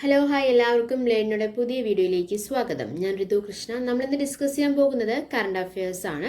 Hello hi എല്ലാവർക്കും ലേണിയുടെ പുതിയ വീഡിയോയിലേക്ക് സ്വാഗതം. ഞാൻ ഋതു കൃഷ്ണ. നമ്മളിന്ന് ഡിസ്കസ് ചെയ്യാൻ പോകുന്നത് കറണ്ട് അഫയേഴ്സ് ആണ്.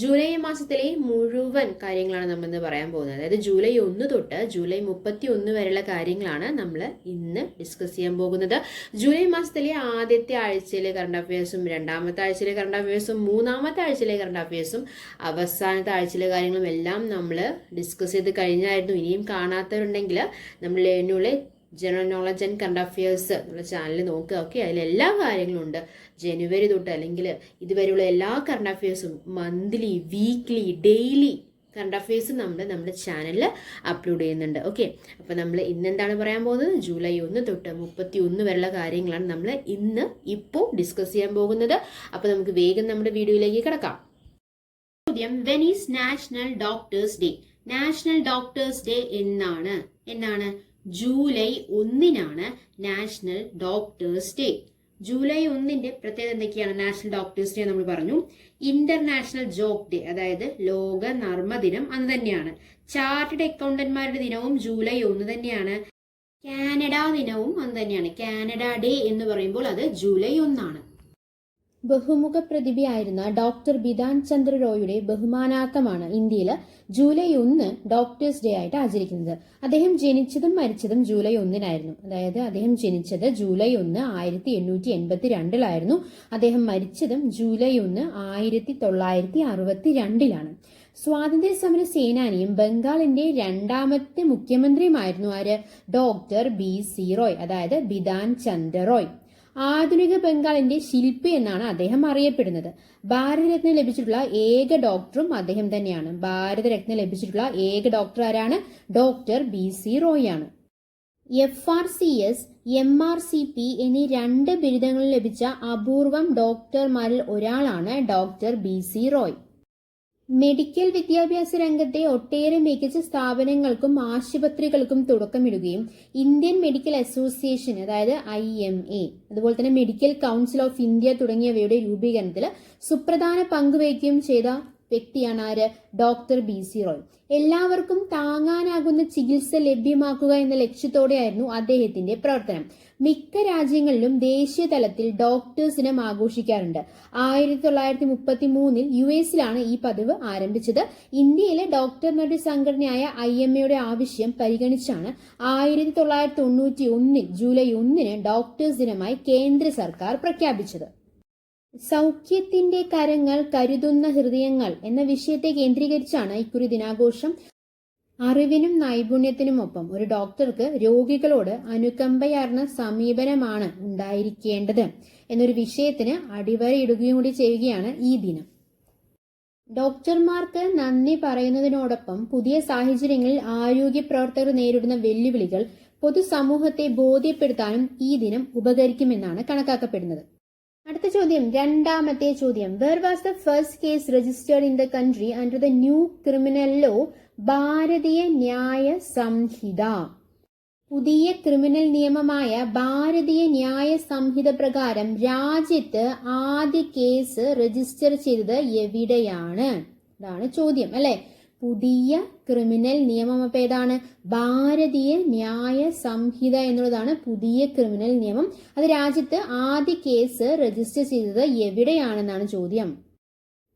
ജൂലൈ മാസത്തിലെ മുഴുവൻ കാര്യങ്ങളാണ് നമ്മളിന്ന് പറയാൻ പോകുന്നത്. അതായത് ജൂലൈ 1 തൊട്ട് ജൂലൈ 31 വരെയുള്ള കാര്യങ്ങളാണ് നമ്മൾ ഇന്ന് ഡിസ്കസ് ചെയ്യാൻ പോകുന്നത്. ജൂലൈ മാസത്തിലെ ആദ്യത്തെ ആഴ്ചയിലെ കറണ്ട് അഫയേഴ്സും രണ്ടാമത്തെ ആഴ്ചയിലെ കറണ്ട് അഫയേഴ്സും മൂന്നാമത്തെ ആഴ്ചയിലെ കറണ്ട് അഫയേഴ്സും അവസാനത്തെ ആഴ്ചയിലെ കാര്യങ്ങളും എല്ലാം നമ്മൾ ഡിസ്കസ് ചെയ്ത് കഴിഞ്ഞായിരുന്നു. ഇനിയും കാണാത്തവരുണ്ടെങ്കിൽ നമ്മൾ ലേണിയുടെ general knowledge and current affairs എന്നുള്ള ചാനൽ നോക്കുക. ഓക്കെ, അതിലെല്ലാ കാര്യങ്ങളും ഉണ്ട്. ജനുവരി തൊട്ട് അല്ലെങ്കിൽ ഇതുവരെയുള്ള എല്ലാ കറണ്ട് അഫയേഴ്സും മന്ത്ലി, വീക്ക്ലി, ഡെയിലി കറണ്ട് അഫയേഴ്സും നമ്മുടെ ചാനലിൽ അപ്ലോഡ് ചെയ്യുന്നുണ്ട്. ഓക്കെ, അപ്പോൾ നമ്മൾ ഇന്ന് എന്താണ് പറയാൻ പോകുന്നത്? ജൂലൈ 1 തൊട്ട് 31 വരെയുള്ള കാര്യങ്ങളാണ് നമ്മൾ ഇപ്പോൾ ഡിസ്കസ് ചെയ്യാൻ പോകുന്നത്. അപ്പോൾ നമുക്ക് വേഗം നമ്മുടെ വീഡിയോയിലേക്ക് കിടക്കാം. ചോദ്യം: when is national doctors day? National doctors day എന്നാണ്? July 1 national doctors day. July 1 പ്രത്യേകത എന്തൊക്കെയാണ്? നാഷണൽ ഡോക്ടേഴ്സ് ഡേ നമ്മൾ പറഞ്ഞു. ഇന്റർനാഷണൽ ജോക്ക് ഡേ, അതായത് ലോക നർമ്മ ദിനം അന്ന് തന്നെയാണ്. ചാർട്ടേഡ് അക്കൗണ്ടന്റ്മാരുടെ ദിനവും ജൂലൈ 1 തന്നെയാണ്. കാനഡ ദിനവും അന്ന് തന്നെയാണ്. കാനഡ ഡേ എന്ന് പറയുമ്പോൾ അത് ജൂലൈ 1. ബഹുമുഖ പ്രതിഭയായിരുന്ന ഡോക്ടർ ബിധാൻ ചന്ദ്ര റോയുടെ ബഹുമാനാർത്ഥമാണ് ഇന്ത്യയിൽ ജൂലൈ 1 ഡോക്ടേഴ്സ് ഡേ ആയിട്ട് ആചരിക്കുന്നത്. അദ്ദേഹം ജനിച്ചതും മരിച്ചതും ജൂലൈ 1 അതായത് അദ്ദേഹം ജനിച്ചത് ജൂലൈ 1 1882 അദ്ദേഹം മരിച്ചതും ജൂലൈ 1 1962. സ്വാതന്ത്ര്യ സമര സേനാനിയും ബംഗാളിന്റെ രണ്ടാമത്തെ മുഖ്യമന്ത്രിയുമായിരുന്നു ആര്? ഡോക്ടർ BC റോയ്, അതായത് ബിധാൻ ചന്ദ്ര റോയ്. ആധുനിക ബംഗാളിന്റെ ശില്പി എന്നാണ് അദ്ദേഹം അറിയപ്പെടുന്നത്. ഭാരതരത്ന ലഭിച്ചിട്ടുള്ള ഏക ഡോക്ടറും അദ്ദേഹം തന്നെയാണ്. ഭാരതരത്ന ലഭിച്ചിട്ടുള്ള ഏക ഡോക്ടർ ആരാണ്? ഡോക്ടർ BC റോയ് ആണ്. FRCS, MRCP എന്നീ 2 ബിരുദങ്ങൾ ലഭിച്ച അപൂർവം ഡോക്ടർമാരിൽ ഒരാളാണ് ഡോക്ടർ BC റോയ്. മെഡിക്കൽ വിദ്യാഭ്യാസ രംഗത്തെ ഒട്ടേറെ മികച്ച സ്ഥാപനങ്ങൾക്കും ആശുപത്രികൾക്കും തുടക്കമിടുകയും ഇന്ത്യൻ മെഡിക്കൽ അസോസിയേഷൻ, അതായത് IMA, അതുപോലെ തന്നെ മെഡിക്കൽ കൗൺസിൽ ഓഫ് ഇന്ത്യ തുടങ്ങിയവയുടെ രൂപീകരണത്തിൽ സുപ്രധാന പങ്കുവഹിക്കുകയും ചെയ്ത വ്യക്തിയാണ് ആര്? Doctor BC Roy. എല്ലാവർക്കും താങ്ങാനാകുന്ന ചികിത്സ ലഭ്യമാക്കുക എന്ന ലക്ഷ്യത്തോടെയായിരുന്നു അദ്ദേഹത്തിന്റെ പ്രവർത്തനം. മിക്ക രാജ്യങ്ങളിലും ദേശീയ തലത്തിൽ ഡോക്ടേഴ്സ് ദിനം ആഘോഷിക്കാറുണ്ട്. 1933 US ഈ പതിവ് ആരംഭിച്ചത്. ഇന്ത്യയിലെ ഡോക്ടർമാരുടെ സംഘടനയായ IMA ആവശ്യം പരിഗണിച്ചാണ് 1991 ജൂലൈ 1 ഡോക്ടേഴ്സ് ദിനമായി കേന്ദ്ര സർക്കാർ പ്രഖ്യാപിച്ചത്. സൗഖ്യത്തിന്റെ കരങ്ങൾ കരുതുന്ന ഹൃദയങ്ങൾ എന്ന വിഷയത്തെ കേന്ദ്രീകരിച്ചാണ് ഇക്കുറി ദിനാഘോഷം. അറിവിനും നൈപുണ്യത്തിനുമൊപ്പം ഒരു ഡോക്ടർക്ക് രോഗികളോട് അനുകമ്പയാർന്ന സമീപനമാണ് ഉണ്ടായിരിക്കേണ്ടത് എന്നൊരു വിഷയത്തിന് അടിവരയിടുകയും കൂടി ചെയ്യുകയാണ് ഈ ദിനം. ഡോക്ടർമാർക്ക് നന്ദി പറയുന്നതിനോടൊപ്പം പുതിയ സാഹചര്യങ്ങളിൽ ആരോഗ്യ പ്രവർത്തകർ നേരിടുന്ന വെല്ലുവിളികൾ പൊതുസമൂഹത്തെ ബോധ്യപ്പെടുത്താനും ഈ ദിനം ഉപകരിക്കുമെന്നാണ് കണക്കാക്കപ്പെടുന്നത്. അടുത്ത ചോദ്യം, രണ്ടാമത്തെ ചോദ്യം. Where was the first case registered in the country under the new criminal law? Bharatiya Nyaya സംഹിത. പുതിയ ക്രിമിനൽ നിയമമായ ഭാരതീയ ന്യായ സംഹിത പ്രകാരം രാജ്യത്ത് ആദ്യ കേസ് രജിസ്റ്റർ ചെയ്തത് എവിടെയാണ്? ഇതാണ് ചോദ്യം, അല്ലെ? പുതിയ ക്രിമിനൽ നിയമം അപ്പൊ ഏതാണ്? ഭാരതീയ ന്യായ സംഹിത എന്നുള്ളതാണ് പുതിയ ക്രിമിനൽ നിയമം. അത് രാജ്യത്ത് ആദ്യ കേസ് രജിസ്റ്റർ ചെയ്തത് എവിടെയാണെന്നാണ് ചോദ്യം.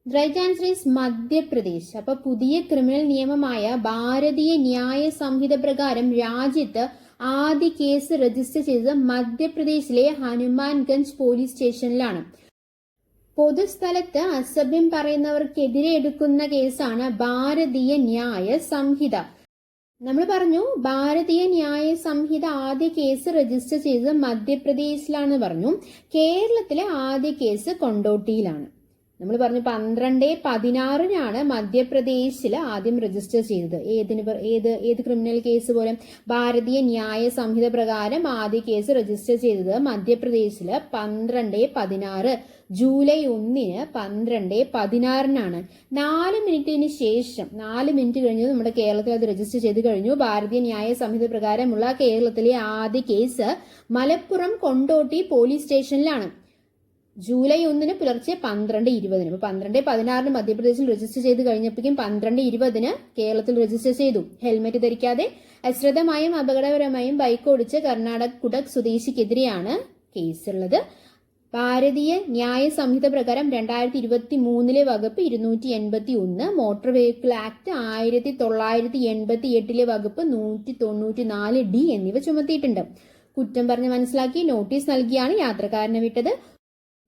Right answer is Madhya Pradesh. അപ്പൊ പുതിയ ക്രിമിനൽ നിയമമായ ഭാരതീയ ന്യായ സംഹിത പ്രകാരം രാജ്യത്ത് ആദ്യ കേസ് രജിസ്റ്റർ ചെയ്തത് മധ്യപ്രദേശിലെ ഹനുമാൻഗഞ്ച് പോലീസ് സ്റ്റേഷനിലാണ്. പൊതുസ്ഥലത്ത് അസഭ്യം പറയുന്നവർക്കെതിരെ എടുക്കുന്ന കേസാണ് ഭാരതീയ ന്യായ സംഹിത. നമ്മൾ പറഞ്ഞു ഭാരതീയ ന്യായ സംഹിത ആദ്യ കേസ് രജിസ്റ്റർ ചെയ്തത് മധ്യപ്രദേശിലാണെന്ന് പറഞ്ഞു. കേരളത്തിലെ ആദ്യ കേസ് കൊണ്ടോട്ടിയിലാണ്. നമ്മൾ പറഞ്ഞു 12/16 മധ്യപ്രദേശിൽ ആദ്യം രജിസ്റ്റർ ചെയ്തത്. ഏത് ക്രിമിനൽ കേസ് പോലെ? ഭാരതീയ ന്യായ സംഹിത പ്രകാരം ആദ്യ കേസ് രജിസ്റ്റർ ചെയ്തത് മധ്യപ്രദേശില് 12/16 ജൂലൈ 1 12/16 4 മിനിറ്റിന് ശേഷം 4 മിനിറ്റ് കഴിഞ്ഞു നമ്മുടെ കേരളത്തിൽ അത് രജിസ്റ്റർ ചെയ്ത് കഴിഞ്ഞു. ഭാരതീയ ന്യായ സംഹിത പ്രകാരമുള്ള കേരളത്തിലെ ആദ്യ കേസ് മലപ്പുറം കൊണ്ടോട്ടി പോലീസ് സ്റ്റേഷനിലാണ്. ജൂലൈ 1 പുലർച്ചെ 12:20. അപ്പോൾ 12:16 മധ്യപ്രദേശിൽ രജിസ്റ്റർ ചെയ്ത് കഴിഞ്ഞപ്പോഴേക്കും 12:20 കേരളത്തിൽ രജിസ്റ്റർ ചെയ്തു. ഹെൽമെറ്റ് ധരിക്കാതെ അശ്രദ്ധമായും അപകടകരമായും ബൈക്ക് ഓടിച്ച് കർണാടക കുടക് സ്വദേശിക്കെതിരെയാണ് കേസുള്ളത്. ഭാരതീയ ന്യായ സംഹിത പ്രകാരം 2023 വകുപ്പ് 281, മോട്ടോർ വെഹിക്കിൾ ആക്ട് 1988 വകുപ്പ് 194D എന്നിവ ചുമത്തിയിട്ടുണ്ട്. കുറ്റം പറഞ്ഞ് മനസ്സിലാക്കി നോട്ടീസ് നൽകിയാണ് യാത്രക്കാരനെ വിട്ടത്.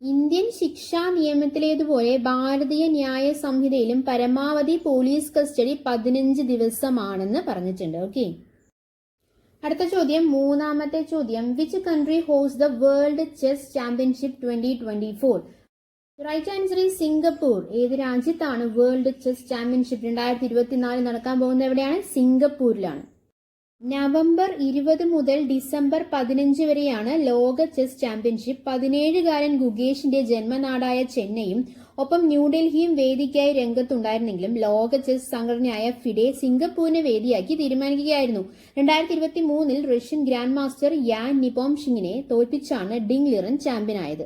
ഇന്ത്യൻ ശിക്ഷാ നിയമത്തിലേതുപോലെ ഭാരതീയ ന്യായ സംഹിതയിലും പരമാവധി പോലീസ് കസ്റ്റഡി 15 ദിവസമാണെന്ന് പറഞ്ഞിട്ടുണ്ട്. ഓക്കെ, അടുത്ത ചോദ്യം, മൂന്നാമത്തെ ചോദ്യം. Which country host the world chess championship 2024? Right answer is Singapore. ഏത് രാജ്യത്താണ് വേൾഡ് ചെസ് ചാമ്പ്യൻഷിപ്പ് 2024 നടക്കാൻ പോകുന്നത്? എവിടെയാണ്? സിംഗപ്പൂരിലാണ്. നവംബർ 20 മുതൽ ഡിസംബർ 15 വരെയാണ് ലോക ചെസ് ചാമ്പ്യൻഷിപ്പ്. 17-കാരൻ ഗുകേഷിന്റെ ജന്മനാടായ ചെന്നൈയും ഒപ്പം ന്യൂഡൽഹിയും വേദിക്കായി രംഗത്തുണ്ടായിരുന്നെങ്കിലും ലോക ചെസ് സംഘടനയായ ഫിഡെ സിംഗപ്പൂരിനെ വേദിയാക്കി തീരുമാനിക്കുകയായിരുന്നു. 2023 റഷ്യൻ ഗ്രാൻഡ് മാസ്റ്റർ യാൻ നിപോംഷിങ്ങിനെ തോൽപ്പിച്ചാണ് ഡിങ് ലിറൻ ചാമ്പ്യനായത്.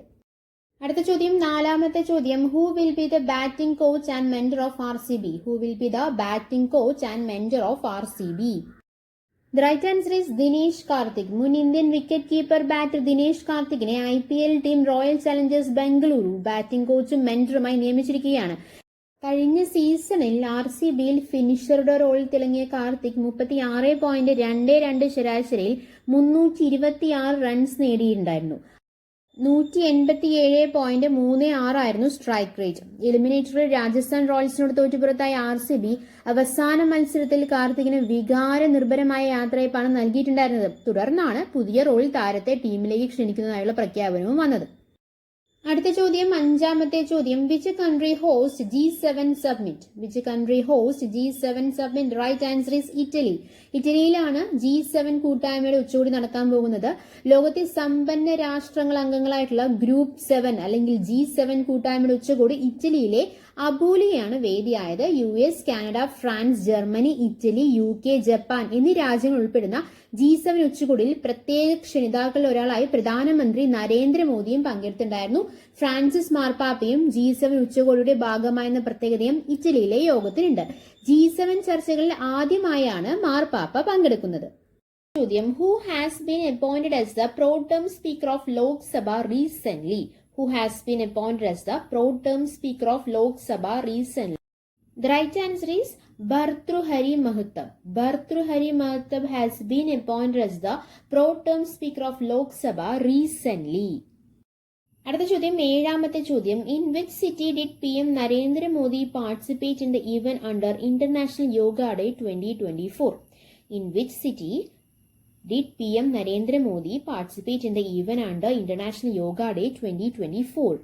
അടുത്ത ചോദ്യം, നാലാമത്തെ ചോദ്യം. Who will be the batting coach and mentor of RCB? Who will be the batting coach and mentor of RCB? The right answer is Dinesh Karthik. മുൻ Indian wicket keeper batter Dinesh കാർത്തിക്കിനെ IPL team royal challengers Bengaluru batting കോച്ചും മെന്ററുമായി നിയമിച്ചിരിക്കുകയാണ്. കഴിഞ്ഞ സീസണിൽ RCBയിൽ ഫിനിഷറുടെ റോളിൽ തിളങ്ങിയ കാർത്തിക് 36.22 ശരാശരിയിൽ 326 റൺസ് നേടിയിട്ടുണ്ടായിരുന്നു. 187.36 ആയിരുന്നു സ്ട്രൈക്ക് റേറ്റ്. എലിമിനേറ്ററിൽ രാജസ്ഥാൻ റോയൽസിനോട് തോറ്റുപുറത്തായ RCB അവസാന മത്സരത്തിൽ കാർത്തികിന് വികാര നിർഭരമായ യാത്രയപ്പാണ് നൽകിയിട്ടുണ്ടായിരുന്നത്. തുടർന്നാണ് പുതിയ റോളിൽ താരത്തെ ടീമിലേക്ക് ക്ഷണിക്കുന്നതായുള്ള പ്രഖ്യാപനവും വന്നത്. അടുത്ത ചോദ്യം, അഞ്ചാമത്തെ ചോദ്യം. Which country host G7 submit? Which country host G7 submit? Right answer is Italy. ഇറ്റലിയിലാണ് G7 കൂട്ടായ്മയുടെ ഉച്ചകോടി നടക്കാൻ പോകുന്നത്. ലോകത്തെ സമ്പന്ന രാഷ്ട്രങ്ങൾ അംഗങ്ങളായിട്ടുള്ള ഗ്രൂപ്പ് 7 അല്ലെങ്കിൽ G7 കൂട്ടായ്മയുടെ ഉച്ചകോടി ഇറ്റലിയിലെ അബൂലിയാണ് വേദിയായത്. US, Canada, France, Germany, Italy, UK, Japan എന്നീ രാജ്യങ്ങൾ ഉൾപ്പെടുന്ന G7 ഉച്ചകോടിയിൽ പ്രത്യേക ക്ഷണിതാക്കളിൽ ഒരാളായി പ്രധാനമന്ത്രി നരേന്ദ്രമോദിയും പങ്കെടുത്തിട്ടുണ്ടായിരുന്നു. ഫ്രാൻസിസ് മാർപ്പാപ്പയും G7 ഉച്ചകോടിയുടെ ഭാഗമായെന്ന പ്രത്യേകതയും ഇറ്റലിയിലെ യോഗത്തിനുണ്ട്. G7 ചർച്ചകളിൽ ആദ്യമായാണ് മാർപ്പാപ്പ പങ്കെടുക്കുന്നത്. ചോദ്യം, who has been appointed as the pro term speaker of Lok Sabha recently? Who has been appointed as the pro term speaker of Lok Sabha recently? The right answer is Bhartruhari Mahtab. Bhartruhari Mahtab has been appointed as the pro term speaker of Lok Sabha recently. അടുത്ത ചോദ്യം, ഏഴാമത്തെ ചോദ്യം. In which city did PM Narendra Modi participate in the event under International Yoga Day 2024? In which city did PM Narendra Modi participate in the event under International Yoga Day 2024?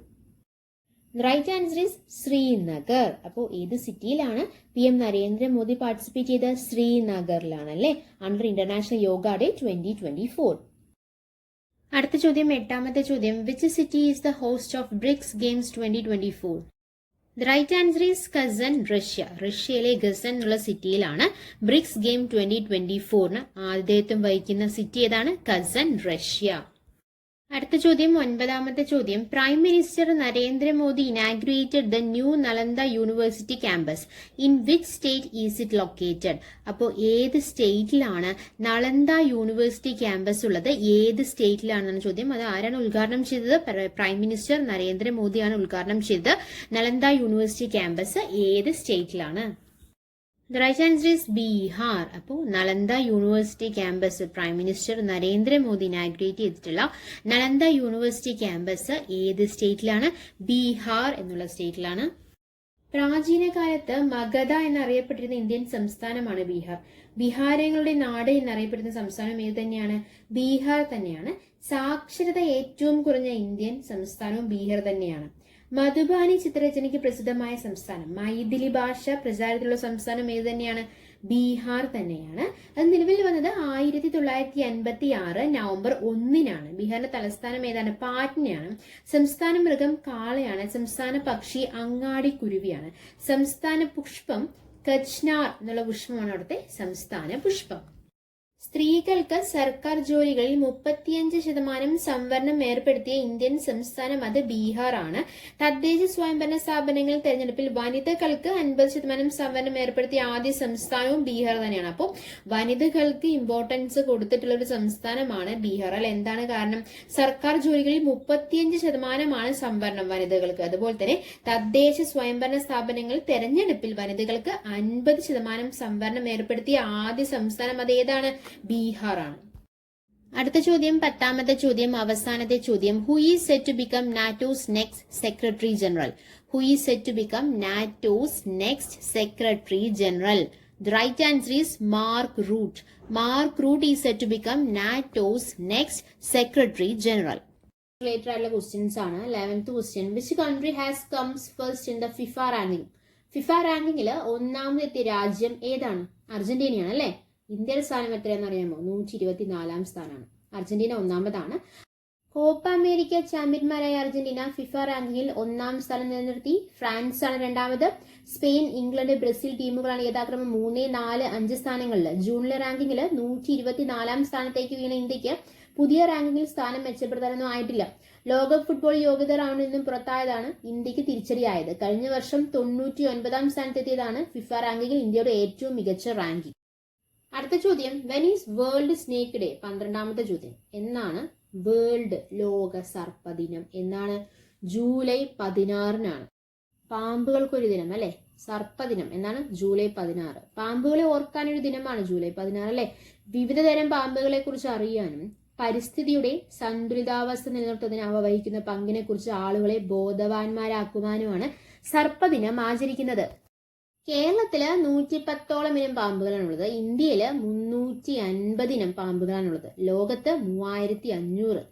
The right answer is Srinagar. അപ്പോൾ ഏത് സിറ്റിയിലാണ് PM Narendra Modi participate ചെയ്ത? ശ്രീനഗറിലാണ് അല്ലേ, under international yoga day 2024. അടുത്ത ചോദ്യം, എട്ടാമത്തെ ചോദ്യം. Which city is the host of BRICS Games 2024? The right answer is Kazan, Russia. റഷ്യയിലെ ഗസൻ എന്നുള്ള സിറ്റിയിലാണ് ബ്രിക്സ് ഗെയിം 2024 ആതിഥേയത്വം വഹിക്കുന്ന സിറ്റി ഏതാണ്? Curzon, Russia. അടുത്ത ചോദ്യം, ഒൻപതാമത്തെ ചോദ്യം. Prime minister Narendra Modi inaugurated the new Nalanda university campus. In which state is it located? അപ്പോൾ ഏത് സ്റ്റേറ്റിലാണ് നളന്ദ യൂണിവേഴ്സിറ്റി ക്യാമ്പസ് ഉള്ളത്? ഏത് സ്റ്റേറ്റിലാണെന്നാണ് ചോദ്യം. അത് ആരാണ് ഉദ്ഘാടനം ചെയ്തത്? പ്രൈം മിനിസ്റ്റർ നരേന്ദ്രമോദിയാണ് ഉദ്ഘാടനം ചെയ്തത്. നളന്ദ യൂണിവേഴ്സിറ്റി ക്യാമ്പസ് ഏത് സ്റ്റേറ്റിലാണ്? The right answer is Bihar. അപ്പോൾ Nalanda university campus prime minister Narendra Modi inaugurate ചെയ്തിട്ടുള്ള നളന്ദ യൂണിവേഴ്സിറ്റി ക്യാമ്പസ് ഏത് സ്റ്റേറ്റിലാണ്? ബീഹാർ എന്നുള്ള സ്റ്റേറ്റിലാണ്. പ്രാചീന കാലത്ത് മഗധ എന്നറിയപ്പെട്ടിരുന്ന ഇന്ത്യൻ സംസ്ഥാനമാണ് ബീഹാർ. ബീഹാരങ്ങളുടെ നാട് എന്നറിയപ്പെടുന്ന സംസ്ഥാനം ഏത് തന്നെയാണ്? ബീഹാർ തന്നെയാണ്. സാക്ഷരത ഏറ്റവും കുറഞ്ഞ ഇന്ത്യൻ സംസ്ഥാനവും ബീഹാർ തന്നെയാണ്. മധുബാനി ചിത്രരചനയ്ക്ക് പ്രസിദ്ധമായ സംസ്ഥാനം, മൈഥിലി ഭാഷ പ്രചാരത്തിലുള്ള സംസ്ഥാനം ഏത് തന്നെയാണ്? ബീഹാർ തന്നെയാണ്. അത് നിലവിൽ വന്നത് 1956 നവംബർ 1 ബീഹാറിന്റെ തലസ്ഥാനം ഏതാണ്? പാറ്റ്നയാണ്. സംസ്ഥാന മൃഗം കാളയാണ്. സംസ്ഥാന പക്ഷി അങ്ങാടിക്കുരുവിയാണ്. സംസ്ഥാന പുഷ്പം കച്ച്നാർ എന്നുള്ള പുഷ്പമാണ് അവിടുത്തെ സംസ്ഥാന പുഷ്പം. സ്ത്രീകൾക്ക് സർക്കാർ ജോലികളിൽ 35% സംവരണം ഏർപ്പെടുത്തിയ ഇന്ത്യൻ സംസ്ഥാനം അത് ബീഹാർ ആണ്. തദ്ദേശ സ്വയംഭരണ സ്ഥാപനങ്ങളിൽ തെരഞ്ഞെടുപ്പിൽ വനിതകൾക്ക് 50% സംവരണം ഏർപ്പെടുത്തിയ ആദ്യ സംസ്ഥാനവും ബീഹാർ തന്നെയാണ്. അപ്പോൾ വനിതകൾക്ക് ഇമ്പോർട്ടൻസ് കൊടുത്തിട്ടുള്ള ഒരു സംസ്ഥാനമാണ് ബീഹാർ. അല്ല, എന്താണ് കാരണം? സർക്കാർ ജോലികളിൽ 35% സംവരണം വനിതകൾക്ക്. അതുപോലെ തന്നെ തദ്ദേശ സ്വയംഭരണ സ്ഥാപനങ്ങളിൽ തെരഞ്ഞെടുപ്പിൽ വനിതകൾക്ക് 50% സംവരണം ഏർപ്പെടുത്തിയ ആദ്യ സംസ്ഥാനം അത് ഏതാണ്? ബീഹാർ ആണ്. അടുത്ത ചോദ്യം, 10ാമത്തെ ചോദ്യം, അവസാനത്തെ ചോദ്യം. Who is set to become NATO's next secretary general? Who is set to become NATO's next secretary general? The right answer is Mark Rutte. Mark Rutte is set to become NATO's next Secretary General. Related ആയിട്ടുള്ള questions ആണ്. 11th question. Which country has comes first in the FIFA ranking? FIFA റാങ്കിങ്ങിൽ ഒന്നാമതെത്തിയ രാജ്യം ഏതാണ്? അർജന്റീനയാണ് അല്ലേ? ഇന്ത്യയുടെ സ്ഥാനം എത്രയാണെന്ന് അറിയാമോ? 124ാം സ്ഥാനമാണ്. അർജന്റീന ഒന്നാമതാണ്. കോപ്പ അമേരിക്ക ചാമ്പ്യന്മാരായ അർജന്റീന ഫിഫ റാങ്കിങ്ങിൽ 1ാം സ്ഥാനം നിലനിർത്തി. ഫ്രാൻസ് ആണ് രണ്ടാമത്. സ്പെയിൻ, ഇംഗ്ലണ്ട്, ബ്രസീൽ ടീമുകളാണ് യഥാക്രമം 3, 4, 5 സ്ഥാനങ്ങളിൽ. ജൂണിലെ റാങ്കിങ്ങിൽ 124ാം സ്ഥാനത്തേക്ക് വീണ ഇന്ത്യക്ക് പുതിയ റാങ്കിങ്ങിൽ സ്ഥാനം മെച്ചപ്പെടുത്താനൊന്നും ആയിട്ടില്ല. ലോക ഫുട്ബോൾ യോഗ്യതാ റൗണ്ടിൽ നിന്നും പുറത്തായതാണ് ഇന്ത്യക്ക് തിരിച്ചടിയായത്. കഴിഞ്ഞ വർഷം 99ാം സ്ഥാനത്തെത്തിയതാണ് ഫിഫ റാങ്കിങ്ങിൽ ഇന്ത്യയുടെ ഏറ്റവും മികച്ച റാങ്കിങ്. അടുത്ത ചോദ്യം, when is world snake day? 12ാമത്തെ ചോദ്യം. എന്നാണ് വേൾഡ് ലോക സർപ്പദിനം? എന്നാണ്? ജൂലൈ 16-നാണ്. പാമ്പുകൾക്കൊരു ദിനം അല്ലെ? സർപ്പദിനം എന്നാണ് ജൂലൈ 16. പാമ്പുകളെ ഓർക്കാനൊരു ദിനമാണ് ജൂലൈ 16 അല്ലെ? വിവിധ തരം പാമ്പുകളെ കുറിച്ച് അറിയാനും പരിസ്ഥിതിയുടെ സന്തുലിതാവസ്ഥ നിലനിർത്തുന്നതിന് അവ വഹിക്കുന്ന പങ്കിനെ കുറിച്ച് ആളുകളെ ബോധവാന്മാരാക്കുവാനുമാണ് സർപ്പദിനം ആചരിക്കുന്നത്. കേരളത്തില് 110ഓളം ഇനം പാമ്പുകളാണുള്ളത്. ഇന്ത്യയില് 350 ഇനം പാമ്പുകളാണുള്ളത്. ലോകത്ത് 3500.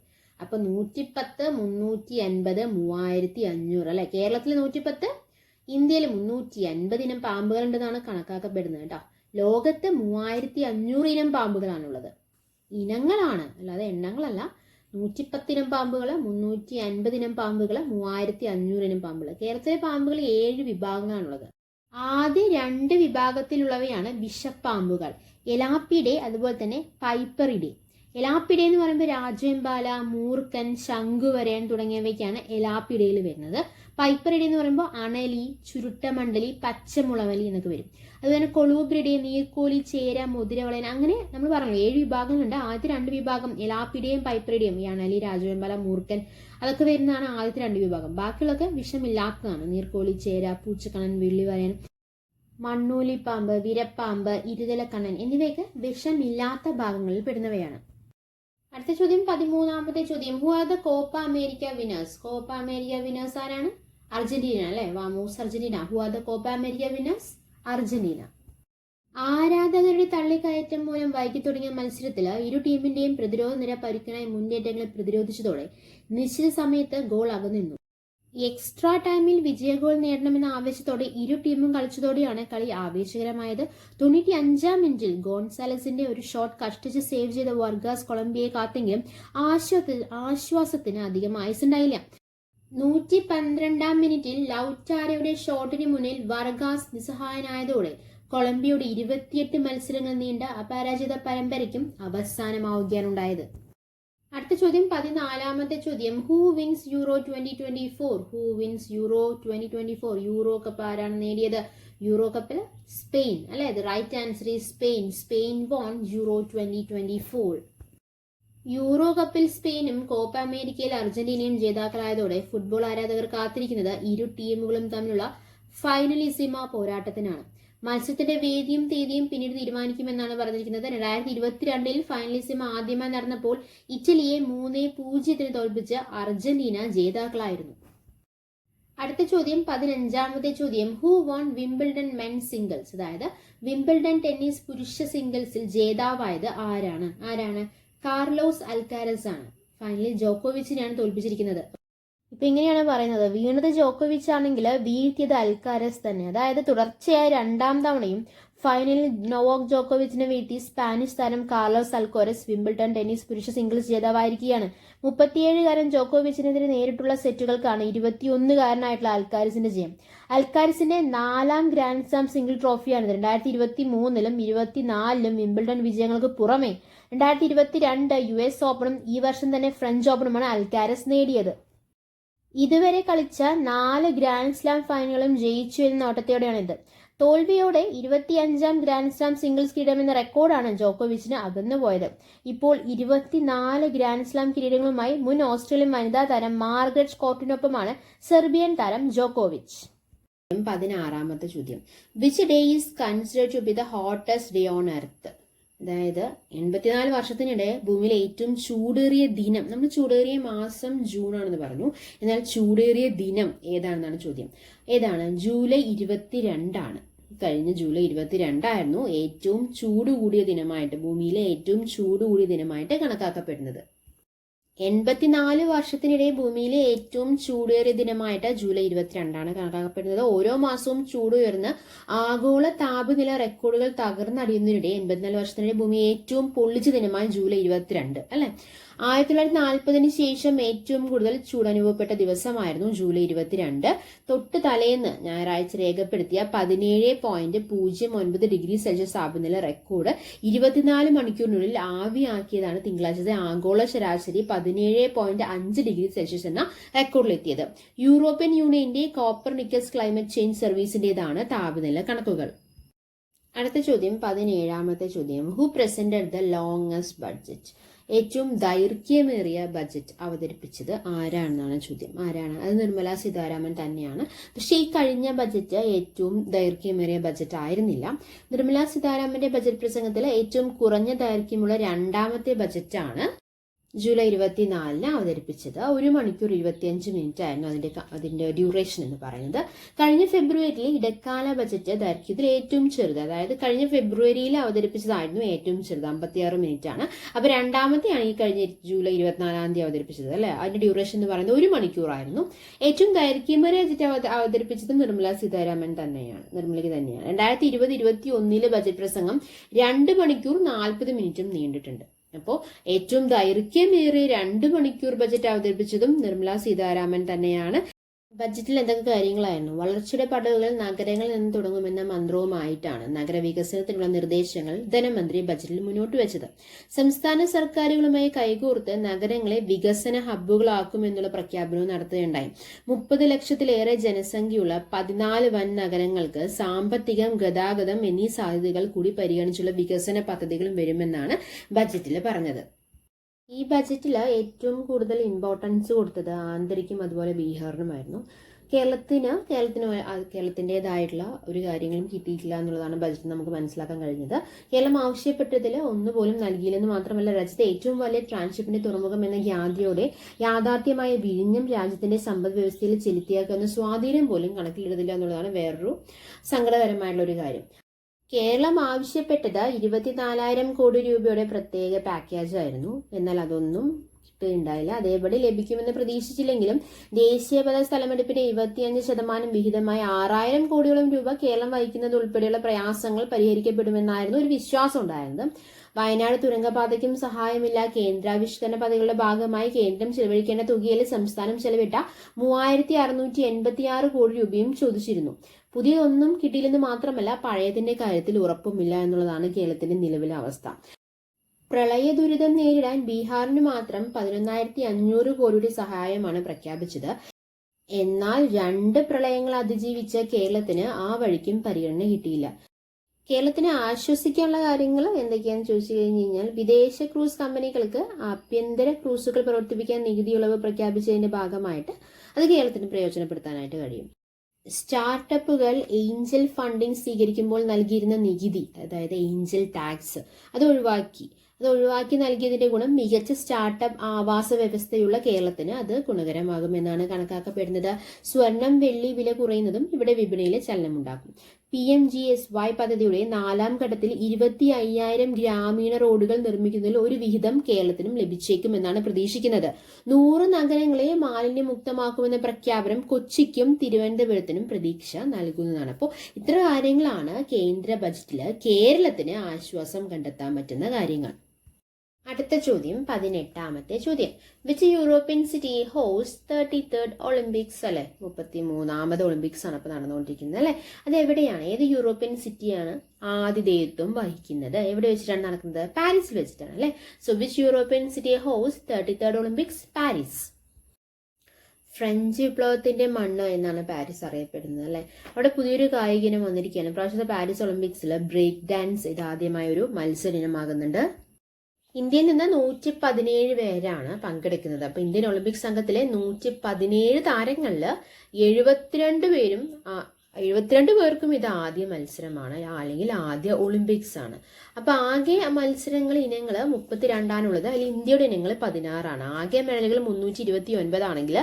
അപ്പൊ 110, 350, 3500 അല്ലെ? കേരളത്തിൽ 110, ഇന്ത്യയിൽ 350 ഇനം പാമ്പുകൾ ഉണ്ടെന്നാണ് കണക്കാക്കപ്പെടുന്നത് കേട്ടോ. ലോകത്ത് 3500 ഇനം പാമ്പുകളാണുള്ളത്. ഇനങ്ങളാണ്, അല്ലാതെ എണ്ണങ്ങളല്ല. 110 ഇനം പാമ്പുകൾ, 350 ഇനം പാമ്പുകൾ, 3500 ഇനം പാമ്പുകൾ. കേരളത്തിലെ പാമ്പുകൾ 7 വിഭാഗങ്ങളാണുള്ളത്. ആദ്യ 2 വിഭാഗത്തിലുള്ളവയാണ് വിഷപ്പാമ്പുകൾ, എലാപ്പിഡെ അതുപോലെ തന്നെ പൈപ്പറിഡെ. എലാപ്പിഡെ എന്ന് പറയുമ്പോൾ രാജവെമ്പാല, മൂർക്കൻ, ശംഖുവരയൻ തുടങ്ങിയവയ്ക്കാണ് എലാപ്പിഡയിൽ വരുന്നത്. പൈപ്പറിഡെ എന്ന് പറയുമ്പോൾ അണലി, ചുരുട്ടമണ്ഡലി, പച്ചമുളവലി എന്നൊക്കെ വരും. അതുപോലെ കൊളൂബ്രിഡെ, നീർക്കോലി, ചേര, മുതിരവളയൻ, അങ്ങനെ നമ്മൾ പറഞ്ഞു 7 വിഭാഗങ്ങളുണ്ട്. ആദ്യത്തെ 2 വിഭാഗം എലാപ്പിഡയും പൈപ്പറിഡയും, ഈ അണലി, രാജവെമ്പാല, മൂർക്കൻ അതൊക്കെ വരുന്നതാണ് ആദ്യത്തെ 2 വിഭാഗം. ബാക്കിയുള്ളതൊക്കെ വിഷമില്ലാത്തതാണ്. നീർക്കോലി, ചേര, പൂച്ചക്കണ്ണൻ, വെള്ളിവരയൻ, മണ്ണൂലിപ്പാമ്പ്, വിരപ്പാമ്പ്, ഇരുതലക്കണ്ണൻ എന്നിവയൊക്കെ വിഷമില്ലാത്ത ഭാഗങ്ങളിൽ പെടുന്നവയാണ്. അടുത്ത ചോദ്യം, 13ാമത്തെ ചോദ്യം. Who are the Copa America winners? കോപ്പ അമേരിക്ക വിന്നേഴ്സ് ആരാണ്? അർജന്റീന അല്ലെ? വാമോസ് Argentina. Who are the Copa America winners? Argentina. ആരാധകരുടെ തള്ളിക്കയറ്റം മൂലം വൈകി തുടങ്ങിയ മത്സരത്തിൽ ഇരു ടീമിന്റെയും പ്രതിരോധ നിര പരുക്കനായി മുന്നേറ്റങ്ങളെ പ്രതിരോധിച്ചതോടെ നിശ്ചിത സമയത്ത് ഗോൾ അകന്നിരുന്നു. എക്സ്ട്രാ ടൈമിൽ വിജയ ഗോൾ നേടണമെന്ന ആവേശത്തോടെ ഇരു ടീമും കളിച്ചതോടെയാണ് കളി ആവേശകരമായത്. 95-ാം മിനിറ്റിൽ ഗോൺസാലസിന്റെ ഒരു ഷോട്ട് കഷ്ടിച്ച് സേവ് ചെയ്ത വർഗാസ് കൊളംബിയയെ കാത്തെങ്കിലും ആശ്വാസത്തിന് അധികം ആയുസുണ്ടായില്ല. 112-ാം മിനിറ്റിൽ ലൗറ്റാരയുടെ ഷോട്ടിന് മുന്നിൽ വർഗാസ് നിസ്സഹായനായതോടെ കൊളംബിയയുടെ 28 മത്സരങ്ങൾ നീണ്ട അപരാജിത പരമ്പരയ്ക്കും അവസാനമാവുകയാണുണ്ടായത്. അടുത്ത ചോദ്യം, 14ാമത്തെ ചോദ്യം. Who wins Euro 2024? Who wins Euro 2024? Euro cup ആരാണ് നേടിയത്? യൂറോ കപ്പിൽ സ്പെയിൻ അല്ലെ? The right answer is Spain. Spain won Euro 2024. Euro കപ്പിൽ സ്പെയിനും കോപ്പ അമേരിക്കയിൽ അർജന്റീനയും ജേതാക്കളായതോടെ ഫുട്ബോൾ ആരാധകർ കാത്തിരിക്കുന്നത് ഇരു ടീമുകളും തമ്മിലുള്ള ഫൈനലിസിമ പോരാട്ടത്തിനാണ്. മത്സരത്തിന്റെ വേദിയും തീയതിയും പിന്നീട് തീരുമാനിക്കുമെന്നാണ് പറഞ്ഞിരിക്കുന്നത്. 2022-ൽ ഫൈനലിസിമ ആദ്യമായി നടന്നപ്പോൾ ഇറ്റലിയെ 3-0 തോൽപ്പിച്ച് അർജന്റീന ജേതാക്കളായിരുന്നു. അടുത്ത ചോദ്യം, 15ാമത്തെ ചോദ്യം. Who von Wimbledon men singles? അതായത് വിംബിൾഡൺ ടെന്നീസ് പുരുഷ സിംഗിൾസിൽ ജേതാവായത് ആരാണ്? കാർലോസ് അൽക്കാരസ് ആണ്. ഫൈനലിൽ ജോക്കോവിച്ചിനെയാണ് തോൽപ്പിച്ചിരിക്കുന്നത്. ഇപ്പൊ ഇങ്ങനെയാണ് പറയുന്നത്, വീണത് ജോക്കോവിച്ച് ആണെങ്കിൽ വീഴ്ത്തിയത് അൽക്കാരസ് തന്നെ. അതായത് തുടർച്ചയായ 2ാം തവണയും ഫൈനലിൽ നൊവാക് ജോക്കോവിച്ചിനെ വീഴ്ത്തി സ്പാനിഷ് താരം കാർലോസ് അൽക്കോരസ് വിംബിൾട്ടൺ ടെന്നീസ് പുരുഷ സിംഗിൾസ് ജേതാവായിരിക്കുകയാണ്. 37-കാരൻ ജോക്കോവിച്ചിനെതിരെ നേരിട്ടുള്ള സെറ്റുകൾക്കാണ് 21-കാരനായിട്ടുള്ള അൽക്കാരിസിന്റെ ജയം. അൽക്കാരിസിന്റെ 4ാം ഗ്രാൻഡ് സ്ലാം സിംഗിൾ ട്രോഫിയാണിത്. 2023-ലും 2024-ലും വിംബിൾട്ടൺ വിജയങ്ങൾക്ക് പുറമെ 2022 US ഓപ്പണും ഈ വർഷം തന്നെ ഫ്രഞ്ച് ഓപ്പണുമാണ് അൽക്കാരസ് നേടിയത്. ഇതുവരെ കളിച്ച 4 ഗ്രാൻഡ് സ്ലാം ഫൈനലുകളും ജയിച്ചു എന്ന നോട്ടത്തോടെയാണിത്. തോൽവിയോടെ 25ാം ഗ്രാൻഡ് സ്ലാം സിംഗിൾസ് കിരീടമെന്ന റെക്കോർഡാണ് ജോക്കോവിച്ചിന് അകന്നുപോയത്. ഇപ്പോൾ 24 ഗ്രാൻഡ് സ്ലാം കിരീടങ്ങളുമായി മുൻ ഓസ്ട്രേലിയൻ വനിതാ താരം മാർഗരറ്റ് കോർട്ടിനൊപ്പമാണ് സെർബിയൻ താരം ജോക്കോവിച്ച്. 16-ാമത്തെ ചോദ്യം, which day is considered to be the hottest day on earth? അതായത് 84 വർഷത്തിനിടെ ഭൂമിയിലെ ഏറ്റവും ചൂടേറിയ ദിനം, നമ്മൾ ചൂടേറിയ മാസം ജൂൺ ആണെന്ന് പറഞ്ഞു, എന്നാൽ ചൂടേറിയ ദിനം ഏതാണെന്നാണ് ചോദ്യം. ഏതാണ്? ജൂലൈ 22 കഴിഞ്ഞ ജൂലൈ 22 ഏറ്റവും ചൂട് കൂടിയ ദിനമായിട്ട്, ഭൂമിയിലെ ഏറ്റവും ചൂട് കൂടിയ ദിനമായിട്ട് കണക്കാക്കപ്പെടുന്നത്. 84 വർഷത്തിനിടെ ഭൂമിയിലെ ഏറ്റവും ചൂടേറിയ ദിനമായിട്ട് ജൂലൈ 22 കണക്കാക്കപ്പെടുന്നത്. ഓരോ മാസവും ചൂട് ഉയർന്ന് ആഗോള താപനില റെക്കോർഡുകൾ തകർന്നടിയുന്നതിനിടെ 84 വർഷത്തിനിടെ ഭൂമി ഏറ്റവും പൊള്ളിച്ച ദിനമായി ജൂലൈ 22 അല്ലെ. 1940 ശേഷം ഏറ്റവും കൂടുതൽ ചൂടനുഭവപ്പെട്ട ദിവസമായിരുന്നു ജൂലൈ 22. തൊട്ട് തലേന്ന് ഞായറാഴ്ച രേഖപ്പെടുത്തിയ 17.09 ഡിഗ്രി സെൽഷ്യസ് താപനില റെക്കോർഡ് 24 മണിക്കൂറിനുള്ളിൽ ആവിയാക്കിയതാണ് തിങ്കളാഴ്ചത്തെ ആഗോള ശരാശരി 17.5 ഡിഗ്രി സെൽഷ്യസ് എന്ന റെക്കോർഡിലെത്തിയത്. യൂറോപ്യൻ യൂണിയന്റെ കോപ്പർനിക്കസ് ക്ലൈമറ്റ് ചേഞ്ച് സർവീസിന്റേതാണ് താപനില കണക്കുകൾ. അടുത്ത ചോദ്യം 17-ാമത്തെ ചോദ്യം, who presented the longest budget? ഏറ്റവും ദൈർഘ്യമേറിയ ബജറ്റ് അവതരിപ്പിച്ചത് ആരാണെന്നാണ് ചോദ്യം. ആരാണ്? അത് നിർമ്മല സീതാരാമൻ തന്നെയാണ്. പക്ഷേ ഈ കഴിഞ്ഞ ബജറ്റ് ഏറ്റവും ദൈർഘ്യമേറിയ ബജറ്റ് ആയിരുന്നില്ല. നിർമ്മല സീതാരാമന്റെ ബജറ്റ് പ്രസംഗത്തിൽ ഏറ്റവും കുറഞ്ഞ ദൈർഘ്യമുള്ള 2ാമത്തെ ബജറ്റാണ് ജൂലൈ 24 അവതരിപ്പിച്ചത്. 1 മണിക്കൂർ 25 മിനിറ്റ് ആയിരുന്നു അതിന്റെ ഡ്യൂറേഷൻ എന്ന് പറയുന്നത്. കഴിഞ്ഞ ഫെബ്രുവരിയിൽ ഇടക്കാല ബജറ്റ് ദൈർഘ്യത്തിൽ ഏറ്റവും ചെറുത്, അതായത് കഴിഞ്ഞ ഫെബ്രുവരിയിൽ അവതരിപ്പിച്ചതായിരുന്നു ഏറ്റവും ചെറുത്, 56 മിനിറ്റ് ആണ്. അപ്പൊ 2ാമത്തെയാണ് ഈ കഴിഞ്ഞ ജൂലൈ 24 അവതരിപ്പിച്ചത് അല്ലെ. അതിന്റെ ഡ്യൂറേഷൻ എന്ന് പറയുന്നത് 1 മണിക്കൂറായിരുന്നു. ഏറ്റവും ദൈർഘ്യമേറിയ ബജറ്റ് അവതരിപ്പിച്ചത് നിർമ്മല സീതാരാമൻ തന്നെയാണ്, നിർമ്മലയ്ക്ക് തന്നെയാണ്. 2020-21 ബജറ്റ് പ്രസംഗം 2 മണിക്കൂർ 40 മിനിറ്റും നീണ്ടിട്ടുണ്ട്. അപ്പോൾ ഏറ്റവും ദൈർഘ്യമേറിയ 2 മണിക്കൂർ ബജറ്റ് അവതരിപ്പിച്ചതും നിർമ്മല സീതാരാമൻ തന്നെയാണ്. ബജറ്റിൽ എന്തൊക്കെ കാര്യങ്ങളായിരുന്നു? വളർച്ചയുടെ പടവുകൾ നഗരങ്ങളിൽ നിന്ന് തുടങ്ങുമെന്ന മന്ത്രവുമായിട്ടാണ് നഗരവികസനത്തിനുള്ള നിർദ്ദേശങ്ങൾ ധനമന്ത്രി ബജറ്റിൽ മുന്നോട്ട് വെച്ചത്. സംസ്ഥാന സർക്കാരുകളുമായി കൈകോർത്ത് നഗരങ്ങളെ വികസന ഹബ്ബുകളാക്കുമെന്നുള്ള പ്രഖ്യാപനവും നടത്തുകയുണ്ടായി. 30 ലക്ഷത്തിലേറെ ജനസംഖ്യയുള്ള 14 വൻ നഗരങ്ങൾക്ക് സാമ്പത്തികം, ഗതാഗതം എന്നീ സാധ്യതകൾ കൂടി പരിഗണിച്ചുള്ള വികസന പദ്ധതികളും വരുമെന്നാണ് ബജറ്റിൽ പറഞ്ഞത്. ഈ ബജറ്റിൽ ഏറ്റവും കൂടുതൽ ഇമ്പോർട്ടൻസ് കൊടുത്തത് ആന്ധ്രയ്ക്കും അതുപോലെ ബീഹാറിനുമായിരുന്നു. കേരളത്തിൻ്റെതായിട്ടുള്ള ഒരു കാര്യങ്ങളും കിട്ടിയിട്ടില്ല എന്നുള്ളതാണ് ബജറ്റ് നമുക്ക് മനസ്സിലാക്കാൻ കഴിഞ്ഞത്. കേരളം ആവശ്യപ്പെട്ടതിൽ ഒന്നുപോലും നൽകിയില്ലെന്ന് മാത്രമല്ല, രാജ്യത്തെ ഏറ്റവും വലിയ ട്രാൻസ്ഷിപ്പിന്റെ തുറമുഖം എന്ന ഖ്യാതിയോടെ യാഥാർത്ഥ്യമായ വിഴിഞ്ഞം രാജ്യത്തിന്റെ സമ്പദ് വ്യവസ്ഥയിൽ ചെലുത്തിയേക്കുന്ന സ്വാധീനം പോലും കണക്കിലെടുത്തില്ല എന്നുള്ളതാണ് വേറൊരു സങ്കടകരമായിട്ടുള്ള ഒരു കാര്യം. കേരളം ആവശ്യപ്പെട്ടത് 24,000 കോടി രൂപയുടെ പ്രത്യേക പാക്കേജ് ആയിരുന്നു. എന്നാൽ അതൊന്നും കിട്ടുകയുണ്ടായില്ല. അതേപടി ലഭിക്കുമെന്ന് പ്രതീക്ഷിച്ചില്ലെങ്കിലും ദേശീയപാത സ്ഥലമെടുപ്പിന്റെ 25% വിഹിതമായ 6,000 കോടിയോളം രൂപ കേരളം വഹിക്കുന്നത് ഉൾപ്പെടെയുള്ള പ്രയാസങ്ങൾ പരിഹരിക്കപ്പെടുമെന്നായിരുന്നു ഒരു വിശ്വാസം ഉണ്ടായിരുന്നത്. വയനാട് തുരങ്കപാതയ്ക്കും സഹായമില്ല. കേന്ദ്രാവിഷ്കരണ പദ്ധതികളുടെ ഭാഗമായി കേന്ദ്രം ചെലവഴിക്കേണ്ട തുകയിൽ സംസ്ഥാനം ചെലവിട്ട 3,686 കോടി രൂപയും ചോദിച്ചിരുന്നു. പുതിയതൊന്നും കിട്ടിയില്ലെന്ന് മാത്രമല്ല, പഴയതിന്റെ കാര്യത്തിൽ ഉറപ്പുമില്ല എന്നുള്ളതാണ് കേരളത്തിന്റെ നിലവിലെ അവസ്ഥ. പ്രളയ ദുരിതം നേരിടാൻ ബീഹാറിന് മാത്രം 11,500 കോടിയുടെ സഹായമാണ് പ്രഖ്യാപിച്ചത്. എന്നാൽ 2 പ്രളയങ്ങൾ അതിജീവിച്ച കേരളത്തിന് ആ വഴിക്കും പരിഗണന കിട്ടിയില്ല. കേരളത്തിന് ആശ്വസിക്കാനുള്ള കാര്യങ്ങൾ എന്തൊക്കെയാണെന്ന് ചോദിച്ചു കഴിഞ്ഞാൽ, വിദേശ ക്രൂസ് കമ്പനികൾക്ക് ആഭ്യന്തര ക്രൂസുകൾ പ്രവർത്തിപ്പിക്കാൻ നികുതി ഇളവ് പ്രഖ്യാപിച്ചതിന്റെ ഭാഗമായിട്ട് അത് കേരളത്തിന് പ്രയോജനപ്പെടുത്താനായിട്ട് കഴിയും. സ്റ്റാർട്ടപ്പുകൾ ഏഞ്ചൽ ഫണ്ടിംഗ് സ്വീകരിക്കുമ്പോൾ നൽകിയിരുന്ന നികുതി, അതായത് ഏഞ്ചൽ ടാക്സ്, അത് ഒഴിവാക്കി നൽകിയതിന്റെ ഗുണം മികച്ച സ്റ്റാർട്ടപ്പ് ആവാസ വ്യവസ്ഥയുള്ള കേരളത്തിന് അത് ഗുണകരമാകുമെന്നാണ് കണക്കാക്കപ്പെടുന്നത്. സ്വർണം, വെള്ളി വില കുറയുന്നതും ഇവിടെ വിപണിയിൽ ചലനമുണ്ടാക്കും. PMGSY പദ്ധതിയുടെ 4ാം ഘട്ടത്തിൽ 25,000 ഗ്രാമീണ റോഡുകൾ നിർമ്മിക്കുന്നതിൽ ഒരു വിഹിതം കേരളത്തിനും ലഭിച്ചേക്കുമെന്നാണ് പ്രതീക്ഷിക്കുന്നത്. 100 നഗരങ്ങളെ മാലിന്യമുക്തമാക്കുമെന്ന പ്രഖ്യാപനം കൊച്ചിക്കും തിരുവനന്തപുരത്തിനും പ്രതീക്ഷ നൽകുന്നതാണ്. അപ്പോൾ ഇത്ര കാര്യങ്ങളാണ് കേന്ദ്ര ബജറ്റിൽ കേരളത്തിന് ആശ്വാസം കണ്ടെത്താൻ പറ്റുന്ന കാര്യങ്ങൾ. അടുത്ത ചോദ്യം 18ാമത്തെ ചോദ്യം. Which European city host 33rd Olympics അല്ലെ? 33ാമത് ഒളിമ്പിക്സ് ആണ് ഇപ്പോൾ നടന്നുകൊണ്ടിരിക്കുന്നത് അല്ലെ? അത് എവിടെയാണ്? ഏത് യൂറോപ്യൻ സിറ്റിയാണ് ആതിഥേയത്വം വഹിക്കുന്നത്? എവിടെ വെച്ചിട്ടാണ് നടക്കുന്നത്? പാരീസിൽ വെച്ചിട്ടാണ് അല്ലെ? So which European city host 33rd Olympics? Paris. French വിപ്ലവത്തിന്റെ മണ്ണ് എന്നാണ് പാരീസ് അറിയപ്പെടുന്നത് അല്ലെ? അവിടെ പുതിയൊരു കായിക ഇനം വന്നിരിക്കുകയാണ്. പ്രാവശ്യത്തെ പാരീസ് ഒളിമ്പിക്സിൽ ബ്രേക്ക് ഡാൻസ് ഇതാദ്യമായ ഒരു മത്സര ഇനമാകുന്നുണ്ട്. ഇന്ത്യയിൽ നിന്ന് 117 പേരാണ് പങ്കെടുക്കുന്നത്. അപ്പൊ ഇന്ത്യൻ ഒളിമ്പിക് സംഘത്തിലെ 117 താരങ്ങളിൽ 72 പേർക്കും ഇത് ആദ്യ മത്സരമാണ്, അല്ലെങ്കിൽ ആദ്യ ഒളിമ്പിക്സ് ആണ്. അപ്പൊ ആകെ ഇനങ്ങൾ 32ആണുള്ളത്. അതിൽ ഇന്ത്യയുടെ ഇനങ്ങൾ 16ആണ്. ആകെ മെഡലുകൾ 329 ആണെങ്കിൽ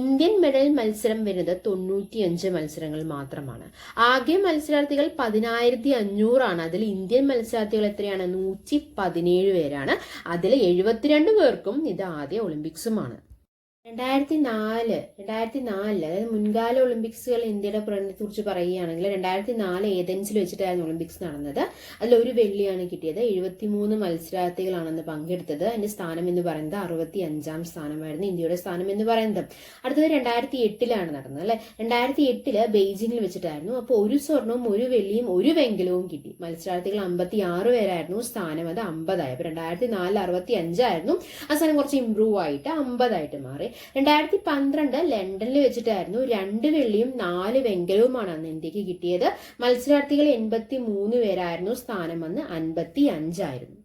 ഇന്ത്യൻ മെഡൽ മത്സരം വരുന്നത് 95 മത്സരങ്ങൾ മാത്രമാണ്. ആകെ മത്സരാർത്ഥികൾ 10,500 ആണ്. അതിൽ ഇന്ത്യൻ മത്സരാർത്ഥികൾ എത്രയാണ്? 117 പേരാണ്. അതിൽ 72 പേർക്കും ഇത് ആദ്യ ഒളിമ്പിക്സുമാണ്. 2004 അതായത് മുൻകാല ഒളിമ്പിക്സുകൾ ഇന്ത്യയുടെ പ്രകടനത്തെ കുറിച്ച് പറയുകയാണെങ്കിൽ 2004 ഏതൻസിൽ വെച്ചിട്ടായിരുന്നു ഒളിമ്പിക്സ് നടന്നത്. അതിൽ ഒരു വെള്ളിയാണ് കിട്ടിയത്. 73 മത്സരാർത്ഥികളാണെന്ന് പങ്കെടുത്തത്. അതിന്റെ സ്ഥാനം എന്ന് പറയുന്നത് 65ാം സ്ഥാനമായിരുന്നു ഇന്ത്യയുടെ സ്ഥാനം എന്ന് പറയുന്നത്. അടുത്തത് 2008 നടന്നത് അല്ലെ? 2008 ബെയ്ജിങ്ങിൽ വെച്ചിട്ടായിരുന്നു. അപ്പോൾ ഒരു സ്വർണവും ഒരു വെള്ളിയും ഒരു വെങ്കലവും കിട്ടി. മത്സരാർത്ഥികൾ 56 പേരായിരുന്നു. സ്ഥാനം അത് 50 ആയി. അപ്പൊ 2004 65 ആയിരുന്നു. ആ സ്ഥാനം കുറച്ച് ഇംപ്രൂവ് ആയിട്ട് 50 മാറി. 2012 ലണ്ടനിൽ വെച്ചിട്ടായിരുന്നു. 2 വെള്ളിയും 4 വെങ്കലവുമാണ് അന്ന് ഇന്ത്യക്ക് കിട്ടിയത്. മത്സരാർത്ഥികൾ 83 പേരായിരുന്നു. സ്ഥാനം അന്ന് 55 ആയിരുന്നു.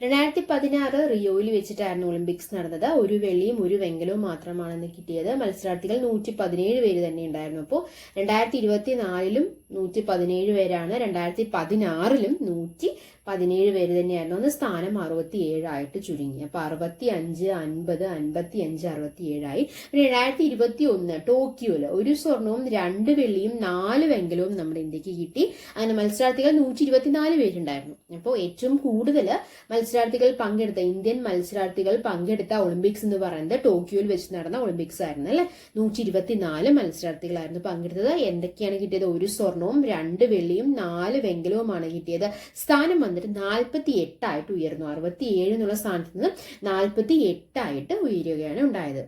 2016 റിയോയിൽ വെച്ചിട്ടായിരുന്നു ഒളിമ്പിക്സ് നടന്നത്. ഒരു വെള്ളിയും ഒരു വെങ്കലവും മാത്രമാണ് കിട്ടിയത്. മത്സരാർത്ഥികൾ 117 പേര് തന്നെ ഉണ്ടായിരുന്നു. അപ്പോൾ 2024 117 പേരാണ്. 2016 117 പേര് തന്നെയായിരുന്നു. അന്ന് സ്ഥാനം 67 ആയിട്ട് ചുരുങ്ങി. അപ്പൊ 65, 50, 55, 67 ആയി. 2021 ടോക്കിയോയില് ഒരു സ്വർണവും 2 വെള്ളിയും 4 വെങ്കലവും നമ്മുടെ ഇന്ത്യക്ക് കിട്ടി. അങ്ങനെ മത്സരാർത്ഥികൾ 124 പേരുണ്ടായിരുന്നു. അപ്പോൾ ഏറ്റവും കൂടുതൽ ഇന്ത്യൻ മത്സരാർത്ഥികൾ പങ്കെടുത്ത ഒളിമ്പിക്സ് എന്ന് പറയുന്നത് ടോക്കിയോയിൽ വെച്ച് നടന്ന ഒളിമ്പിക്സ് ആയിരുന്നു അല്ലെ? 124 മത്സരാർത്ഥികളായിരുന്നു പങ്കെടുത്തത്. എന്തൊക്കെയാണ് കിട്ടിയത്? ഒരു സ്വർണവും 2 വെള്ളിയും 4 വെങ്കലവുമാണ് കിട്ടിയത്. സ്ഥാനം വന്നിട്ട് 48 ആയിട്ട് ഉയർന്നു. 67 എന്നുള്ള സ്ഥാനത്ത് നിന്ന് 48 ആയിട്ട് ഉയരുകയാണ് ഉണ്ടായത്.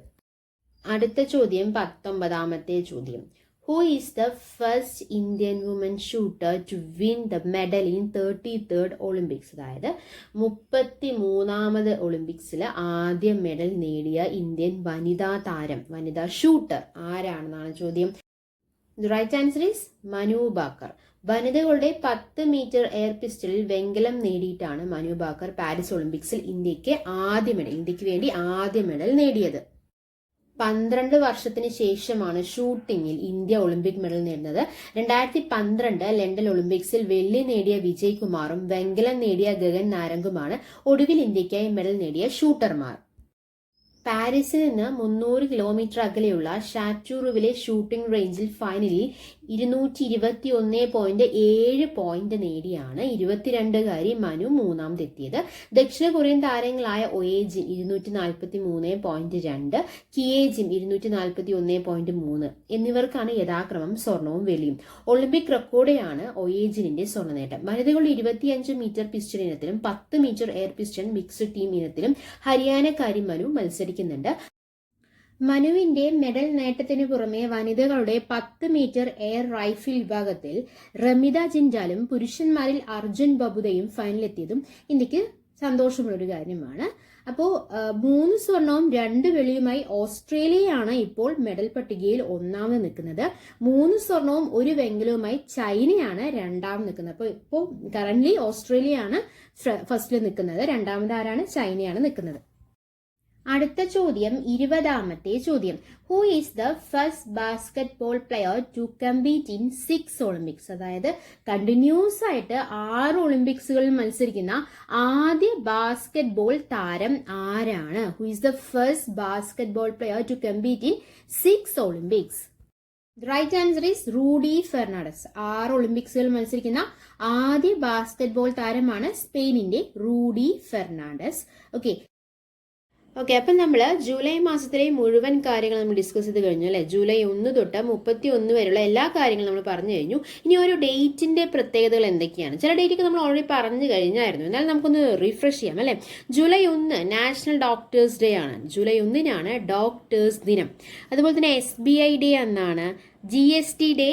അടുത്ത ചോദ്യം 19ാമത്തെ ചോദ്യം. Who is the first Indian woman shooter to win the medal in 33rd Olympics? അതായത് 33ാമത് ഒളിമ്പിക്സിൽ ആദ്യ മെഡൽ നേടിയ ഇന്ത്യൻ വനിതാ ഷൂട്ടർ ആരാണെന്നാണ് ചോദ്യം. The right answer is Manu ബാക്കർ. വനിതകളുടെ 10 മീറ്റർ എയർ പിസ്റ്റളിൽ വെങ്കലം നേടിയിട്ടാണ് മനു ബാക്കർ പാരീസ് ഒളിമ്പിക്സിൽ ഇന്ത്യക്ക് വേണ്ടി ആദ്യ മെഡൽ നേടിയത്. 12 വർഷത്തിന് ശേഷമാണ് ഷൂട്ടിങ്ങിൽ ഇന്ത്യ ഒളിമ്പിക് മെഡൽ നേടുന്നത്. 2012 ലണ്ടൻ ഒളിമ്പിക്സിൽ വെള്ളി നേടിയ വിജയ് കുമാറും വെങ്കലം നേടിയ ഗഗൻ നാരംഗുമാണ് ഒടുവിൽ ഇന്ത്യക്കായി മെഡൽ നേടിയ ഷൂട്ടർമാർ. പാരീസിൽ നിന്ന് 300 കിലോമീറ്റർ അകലെയുള്ള ഷാറ്റൂറുവിലെ ഷൂട്ടിംഗ് റേഞ്ചിൽ ഫൈനലിൽ 221.7 പോയിന്റ് നേടിയാണ് 22കാരി മനു മൂന്നാമതെത്തിയത്. ദക്ഷിണ കൊറിയൻ താരങ്ങളായ ഒയേജിൻ 243.2, കിയേജിൻ 241.3 എന്നിവർക്കാണ് യഥാക്രമം സ്വർണവും വെള്ളിയും. ഒളിമ്പിക് റെക്കോർഡാണ് ഒയേജിനിന്റെ സ്വർണ്ണ നേട്ടം. വനിതകളുടെ 25 മീറ്റർ പിസ്റ്റൾ ഇനത്തിലും 10 metre air pistol mixed team ഇനത്തിലും ഹരിയാനക്കാരി മനു മത്സരിക്കുന്നുണ്ട്. മനുവിന്റെ മെഡൽ നേട്ടത്തിന് പുറമെ വനിതകളുടെ 10 മീറ്റർ എയർ റൈഫിൾ വിഭാഗത്തിൽ റമിത ജിൻഡാലും പുരുഷന്മാരിൽ അർജുൻ ബബുദയും ഫൈനലെത്തിയതും ഇന്ത്യക്ക് സന്തോഷമുള്ളൊരു കാര്യമാണ്. അപ്പോൾ 3 സ്വർണവും 2 വെള്ളിയുമായി ഓസ്ട്രേലിയയാണ് ഇപ്പോൾ മെഡൽ പട്ടികയിൽ ഒന്നാമത് നിൽക്കുന്നത്. 3 സ്വർണവും 1 വെങ്കലവുമായി ചൈനയാണ് രണ്ടാമത് നിൽക്കുന്നത്. അപ്പോൾ ഇപ്പോൾ കറന്റ്ലി ഓസ്ട്രേലിയയാണ് ഫസ്റ്റിൽ നിൽക്കുന്നത്. രണ്ടാമത് ആരാണ്? ചൈനയാണ് നിൽക്കുന്നത്. അടുത്ത ചോദ്യം 20ാമത്തെ ചോദ്യം. Who is the first basketball player to compete in 6 Olympics? അതായത് കണ്ടിന്യൂസ് ആയിട്ട് 6 ഒളിമ്പിക്സുകളിൽ മത്സരിക്കുന്ന ആദ്യ ബാസ്കറ്റ്ബോൾ താരം ആരാണ്? Who is the first basketball player to compete in 6 Olympics? Right answer is Rudy Fernandez. 6 ഒളിമ്പിക്സുകൾ മത്സരിക്കുന്ന ആദ്യ ബാസ്കറ്റ്ബോൾ താരമാണ് സ്പെയിനിന്റെ റൂഡി ഫെർണാണ്ടസ്. ഓക്കെ അപ്പം നമ്മൾ ജൂലൈ മാസത്തിലെ മുഴുവൻ കാര്യങ്ങൾ നമ്മൾ ഡിസ്കസ് ചെയ്ത് കഴിഞ്ഞു അല്ലേ. ജൂലൈ 1 തൊട്ട് 31 വരെയുള്ള എല്ലാ കാര്യങ്ങളും നമ്മൾ പറഞ്ഞു കഴിഞ്ഞു. ഇനി ഓരോ ഡേറ്റിന്റെ പ്രത്യേകതകൾ എന്തൊക്കെയാണ്? ചില ഡേറ്റൊക്കെ നമ്മൾ ഓൾറെഡി പറഞ്ഞു കഴിഞ്ഞായിരുന്നു, എന്നാൽ നമുക്കൊന്ന് റിഫ്രഷ് ചെയ്യാം അല്ലേ. ജൂലൈ 1 നാഷണൽ ഡോക്ടേഴ്സ് ഡേ ആണ്. ജൂലൈ 1 ഡോക്ടേഴ്സ് ദിനം. അതുപോലെ തന്നെ SBI ഡേ എന്നാണ്. GST ഡേ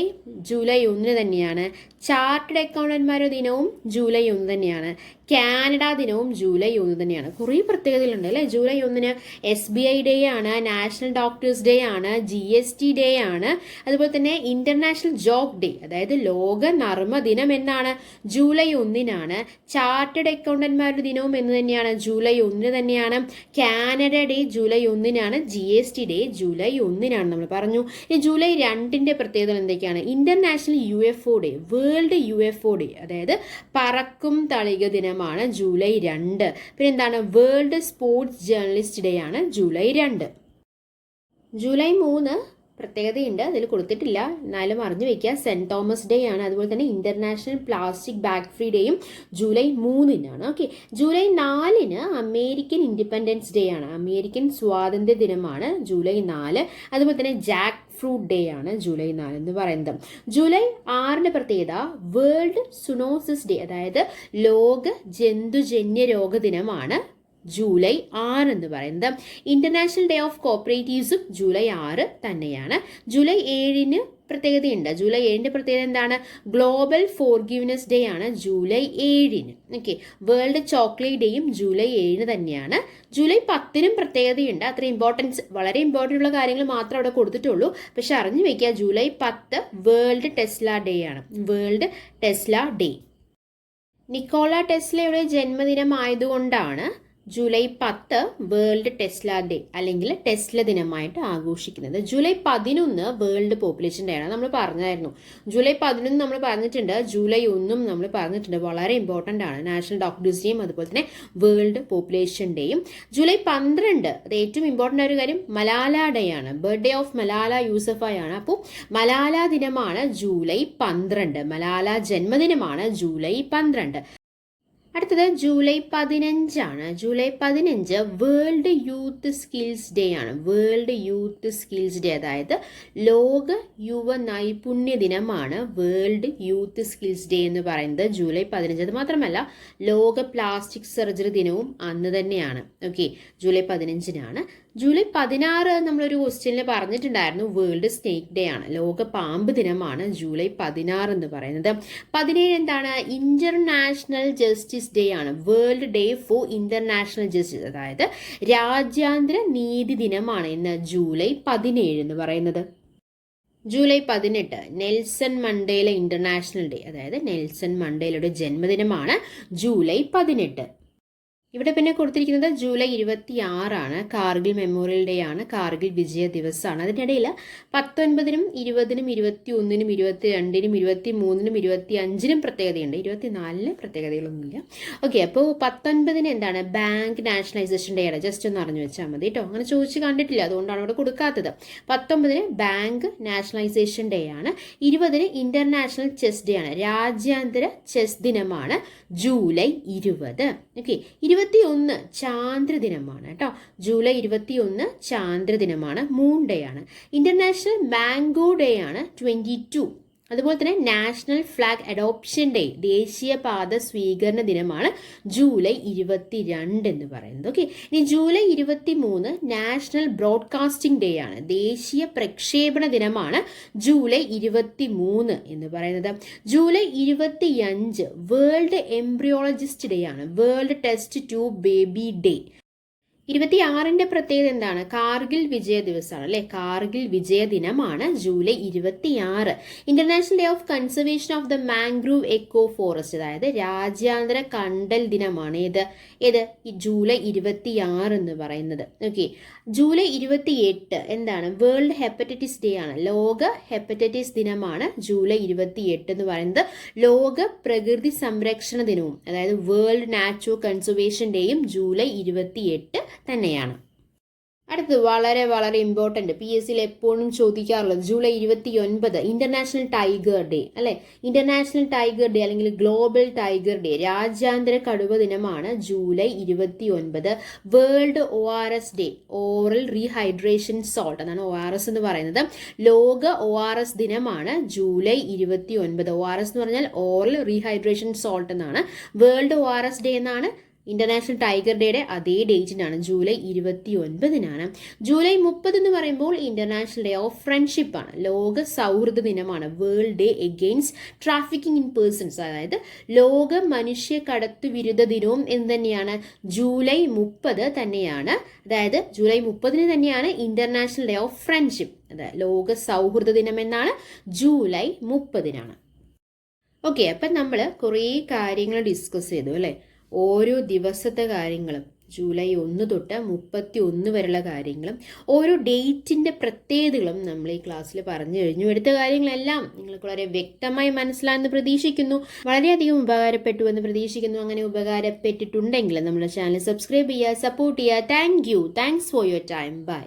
ജൂലൈ 1 തന്നെയാണ്. ചാർട്ടേഡ് അക്കൗണ്ടന്മാരുടെ ദിനവും ജൂലൈ 1 തന്നെയാണ്. കാനഡ ദിനവും ജൂലൈ 1 തന്നെയാണ്. കുറേ പ്രത്യേകതകളുണ്ട് അല്ലേ. ജൂലൈ 1 SBI ഡേ ആണ്, നാഷണൽ ഡോക്ടേഴ്സ് ഡേ ആണ്, GST ഡേ ആണ്. അതുപോലെ തന്നെ ഇന്റർനാഷണൽ ജോബ് ഡേ, അതായത് ലോക നർമ്മ ദിനം എന്നാണ്, ജൂലൈ 1 ചാർട്ടേഡ് അക്കൗണ്ടന്മാരുടെ ദിനവും എന്ന് തന്നെയാണ്, ജൂലൈ 1 തന്നെയാണ്. Canada day July 1 GST day July 1 നമ്മൾ പറഞ്ഞു. ഇനി ജൂലൈ 2 പ്രത്യേകതകൾ എന്തൊക്കെയാണ്? International UFO day, world UFO day, അതായത് പറക്കും തളിക ദിനമാണ് ജൂലൈ 2. പിന്നെ എന്താണ്? വേൾഡ് സ്പോർട്സ് ജേർണലിസ്റ്റ് ഡേ ആണ് ജൂലൈ 2. ജൂലൈ 3 പ്രത്യേകതയുണ്ട്, അതിൽ കൊടുത്തിട്ടില്ല, എന്നാലും അറിഞ്ഞു വെക്കുക. സെന്റ് തോമസ് ഡേ ആണ്. അതുപോലെ തന്നെ ഇന്റർനാഷണൽ പ്ലാസ്റ്റിക് ബാഗ് ഫ്രീ ഡേയും July 3 okay. July 4 American independence day ആണ്, അമേരിക്കൻ സ്വാതന്ത്ര്യ ദിനമാണ് ജൂലൈ 4. അതുപോലെ തന്നെ ജാക്ക് ഫ്രൂട്ട് ഡേ ആണ് ജൂലൈ 4 എന്ന് പറയുന്നത്. ജൂലൈ 6 പ്രത്യേകത വേൾഡ് സുനോസിസ് ഡേ, അതായത് ലോക ജന്തുജന്യ രോഗ ദിനമാണ് ജൂലൈ 6 എന്ന് പറയുന്നത്. ഇന്റർനാഷണൽ ഡേ ഓഫ് കോപ്പറേറ്റീവ്സും ജൂലൈ 6 തന്നെയാണ്. ജൂലൈ 7 പ്രത്യേകതയുണ്ട്. ജൂലൈ 7 പ്രത്യേകത എന്താണ്? ഗ്ലോബൽ ഫോർഗിവ്നെസ് ഡേ ആണ് ജൂലൈ 7. ഓക്കെ. വേൾഡ് ചോക്ലേറ്റ് ഡേയും ജൂലൈ 7 തന്നെയാണ്. ജൂലൈ 10 പ്രത്യേകതയുണ്ട്. അത്ര ഇമ്പോർട്ടൻസ്, വളരെ ഇമ്പോർട്ടൻ്റ് ഉള്ള കാര്യങ്ങൾ മാത്രം അവിടെ കൊടുത്തിട്ടുള്ളൂ, പക്ഷെ അറിഞ്ഞു വെക്കുക. ജൂലൈ 10 വേൾഡ് ടെസ്ല ഡേ ആണ്, വേൾഡ് ടെസ്ല ഡേ. നിക്കോള ടെസ്ലയുടെ ജന്മദിനം ആയതുകൊണ്ടാണ് ജൂലൈ 10 വേൾഡ് ടെസ്ല ഡേ അല്ലെങ്കിൽ ടെസ്ല ദിനമായിട്ട് ആഘോഷിക്കുന്നത്. ജൂലൈ 11 വേൾഡ് പോപ്പുലേഷൻ ഡേ ആണ്. നമ്മൾ പറഞ്ഞായിരുന്നു ജൂലൈ 11 നമ്മൾ പറഞ്ഞിട്ടുണ്ട്, ജൂലൈ 1 നമ്മൾ പറഞ്ഞിട്ടുണ്ട്. വളരെ ഇമ്പോർട്ടൻ്റ് ആണ്. നാഷണൽ ഡോക്ടേഴ്സ് ഡേയും അതുപോലെ തന്നെ വേൾഡ് പോപ്പുലേഷൻ ഡേയും. ജൂലൈ 12 അത് ഏറ്റവും ഇമ്പോർട്ടൻ്റ് ആയ ഒരു കാര്യം, മലാല ഡേ ആണ്. ബർത്ത്ഡേ ഓഫ് മലാല യൂസഫായി ആണ്. അപ്പോൾ മലാല ദിനമാണ് ജൂലൈ 12. മലാല ജന്മദിനമാണ് ജൂലൈ 12. അടുത്തത് July 15 July 15 world youth skills day ആണ്. വേൾഡ് യൂത്ത് സ്കിൽസ് ഡേ, അതായത് ലോക യുവ നൈപുണ്യ ദിനമാണ് വേൾഡ് യൂത്ത് സ്കിൽസ് ഡേ എന്ന് പറയുന്നത് ജൂലൈ 15. അത് മാത്രമല്ല ലോക പ്ലാസ്റ്റിക് സർജറി ദിനവും അന്ന് തന്നെയാണ്. Okay, July 15. ജൂലൈ 16 നമ്മളൊരു ക്വസ്റ്റ്യനിൽ പറഞ്ഞിട്ടുണ്ടായിരുന്നു, വേൾഡ് സ്നേക്ക് ഡേ ആണ്, ലോക പാമ്പ് ദിനമാണ് ജൂലൈ 16 എന്ന് പറയുന്നത്. 17 എന്താണ്? ഇന്റർനാഷണൽ ജസ്റ്റിസ് ഡേ ആണ്, world day for international justice, അതായത് രാജ്യാന്തര നീതി ദിനമാണ് ഇന്ന് ജൂലൈ 17 എന്ന് പറയുന്നത്. July 18 Nelson Mandela international day, അതായത് നെൽസൺ മണ്ടേലയുടെ ജന്മദിനമാണ് ജൂലൈ 18. ഇവിടെ പിന്നെ കൊടുത്തിരിക്കുന്നത് ജൂലൈ 26 കാർഗിൽ മെമ്മോറിയൽ ഡേ ആണ്, കാർഗിൽ വിജയ ദിവസമാണ്. അതിനിടയിൽ 19-നും 20-നും 21-നും 22-നും 23-നും 25-നും പ്രത്യേകതയുണ്ട്. 24-ന് പ്രത്യേകതകളൊന്നുമില്ല. ഓക്കെ, അപ്പോൾ 19-ന് എന്താണ്? ബാങ്ക് നാഷണലൈസേഷൻ ഡേ ആണ്. ജസ്റ്റ് ഒന്ന് അറിഞ്ഞു വെച്ചാൽ മതി കേട്ടോ. അങ്ങനെ ചോദിച്ച് കണ്ടിട്ടില്ല, അതുകൊണ്ടാണ് ഇവിടെ കൊടുക്കാത്തത്. 19-ന് ബാങ്ക് നാഷണലൈസേഷൻ ഡേ ആണ്. 20-ന് ഇന്റർനാഷണൽ ചെസ് ഡേ ആണ്, രാജ്യാന്തര ചെസ് ദിനമാണ് ജൂലൈ 20. ഓക്കെ, 21 ചാന്ദ്രദിനമാണ് കേട്ടോ. ജൂലൈ 21 ചാന്ദ്രദിനമാണ്, മൂൺ ഡേ ആണ്. ഇന്റർനാഷണൽ മാംഗോ ഡേ ആണ് 22. അതുപോലെ തന്നെ നാഷണൽ ഫ്ലാഗ് അഡോപ്ഷൻ ഡേ, ദേശീയ പാത സ്വീകരണ ദിനമാണ് ജൂലൈ 22 എന്ന് പറയുന്നത്. ഓക്കെ, ഇനി ജൂലൈ 23 നാഷണൽ ബ്രോഡ്കാസ്റ്റിംഗ് ഡേ ആണ്, ദേശീയ പ്രക്ഷേപണ ദിനമാണ് ജൂലൈ 23 എന്ന് പറയുന്നത്. ജൂലൈ 25 വേൾഡ് എംബ്രിയോളജിസ്റ്റ് ഡേ ആണ്, world test tube baby day. 26-ന്റെ പ്രത്യേകത എന്താണ്? കാർഗിൽ വിജയ ദിവസമാണ് അല്ലെ, കാർഗിൽ വിജയ ദിനമാണ് July 26. International day of conservation of the mangrove eco forest, അതായത് രാജ്യാന്തര കണ്ടൽ ദിനമാണ്. ഏത് ജൂലൈ 26 എന്ന് പറയുന്നത്. ഓക്കെ, ജൂലൈ 28 എന്താണ്? വേൾഡ് ഹെപ്പറ്റൈറ്റിസ് ഡേ ആണ്, ലോക ഹെപ്പറ്റൈറ്റിസ് ദിനമാണ് ജൂലൈ 28 എന്ന് പറയുന്നത്. ലോക പ്രകൃതി സംരക്ഷണ ദിനവും, അതായത് വേൾഡ് നാച്ചുറൽ കൺസർവേഷൻ ഡേയും ജൂലൈ 28 തന്നെയാണ്. അടുത്തത് വളരെ വളരെ ഇമ്പോർട്ടൻറ്റ്, പി എസ് സിയിൽ എപ്പോഴും ചോദിക്കാറുള്ളത് ജൂലൈ 29 ഇന്റർനാഷണൽ ടൈഗർ ഡേ അല്ലെ. ഇന്റർനാഷണൽ ടൈഗർ ഡേ അല്ലെങ്കിൽ ഗ്ലോബൽ ടൈഗർ ഡേ, രാജ്യാന്തര കടുവ ദിനമാണ് July 29. World ORS day, oral rehydration salt എന്നാണ് ORS എന്ന് പറയുന്നത്. ലോക ORS ദിനമാണ് ജൂലൈ 29. ORS എന്ന് പറഞ്ഞാൽ ഓറൽ റീഹൈഡ്രേഷൻ സോൾട്ട് എന്നാണ്. വേൾഡ് ORS ഡേ എന്നാണ്. ഇന്റർനാഷണൽ ടൈഗർ ഡേയുടെ അതേ ഡേറ്റിനാണ്, ജൂലൈ 29. ജൂലൈ 30 എന്ന് പറയുമ്പോൾ ഇന്റർനാഷണൽ ഡേ ഓഫ് ഫ്രണ്ട്ഷിപ്പ് ആണ്, ലോക സൗഹൃദ ദിനമാണ്. World day against trafficking in persons, അതായത് ലോക മനുഷ്യ കടത്തു വിരുദ്ധ ദിനവും എന്ന് തന്നെയാണ്, ജൂലൈ 30 തന്നെയാണ്. അതായത് ജൂലൈ 30 തന്നെയാണ് ഇന്റർനാഷണൽ ഡേ ഓഫ് ഫ്രണ്ട്ഷിപ്പ്, അതായത് ലോക സൗഹൃദ ദിനം എന്നാണ്, ജൂലൈ 30. ഓക്കെ, അപ്പം നമ്മൾ കുറേ കാര്യങ്ങൾ ഡിസ്കസ് ചെയ്തു അല്ലേ. ഓരോ ദിവസത്തെ കാര്യങ്ങളും, ജൂലൈ 1 തൊട്ട് 31 വരെയുള്ള കാര്യങ്ങളും ഓരോ ഡേറ്റിൻ്റെ പ്രത്യേകതകളും നമ്മൾ ഈ ക്ലാസ്സിൽ പറഞ്ഞു കഴിഞ്ഞു. എടുത്ത കാര്യങ്ങളെല്ലാം നിങ്ങൾക്ക് വളരെ വ്യക്തമായി മനസ്സിലാണെന്ന് പ്രതീക്ഷിക്കുന്നു. വളരെയധികം ഉപകാരപ്പെട്ടു എന്ന് പ്രതീക്ഷിക്കുന്നു. അങ്ങനെ ഉപകാരപ്പെട്ടിട്ടുണ്ടെങ്കിൽ നമ്മുടെ ചാനൽ സബ്സ്ക്രൈബ് ചെയ്യുക, സപ്പോർട്ട് ചെയ്യുക. Thanks for your time. By.